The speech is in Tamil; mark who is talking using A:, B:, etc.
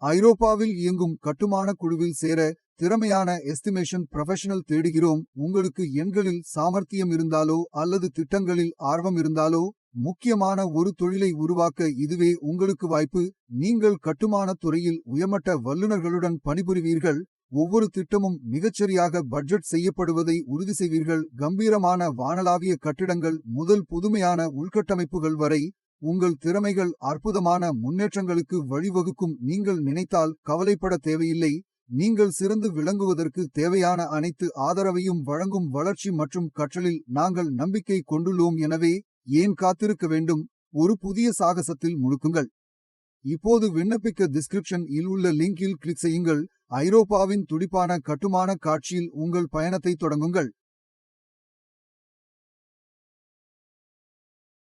A: ஐரோப்பாவில் இயங்கும் கட்டுமான குழுவில் சேர திறமையான எஸ்டிமேஷன் ப்ரொஃபஷனல் தேடுகிறோம். உங்களுக்கு எண்களில் சாமர்த்தியம் இருந்தாலோ அல்லது திட்டங்களில் ஆர்வம் இருந்தாலோ முக்கியமான ஒரு தொழிலை உருவாக்க இதுவே உங்களுக்கு வாய்ப்பு. நீங்கள் கட்டுமானத் துறையில் உயர்மட்ட வல்லுநர்களுடன் பணிபுரிவீர்கள். ஒவ்வொரு திட்டமும் மிகச்சரியாக பட்ஜெட் செய்யப்படுவதை உறுதி செய்வீர்கள். கம்பீரமான வானளாவிய கட்டிடங்கள் முதல் புதுமையான உள்கட்டமைப்புகள் வரை உங்கள் திறமைகள் அற்புதமான முன்னேற்றங்களுக்கு வழிவகுக்கும். நீங்கள் நினைத்தால் கவலைப்பட தேவையில்லை. நீங்கள் சிறந்து விளங்குவதற்கு தேவையான அனைத்து ஆதரவையும் வழங்கும் வளர்ச்சி மற்றும் கற்றலில் நாங்கள் நம்பிக்கை கொண்டுள்ளோம். எனவே ஏன் காத்திருக்க வேண்டும்? ஒரு புதிய சாகசத்தில் முழுக்குங்கள். இப்போது விண்ணப்பிக்க டிஸ்கிரிப்ஷன் இல் உள்ள லிங்கில் கிளிக் செய்யுங்கள். ஐரோப்பாவின் துடிப்பான கட்டுமான காட்சியில் உங்கள் பயணத்தை தொடங்குங்கள்.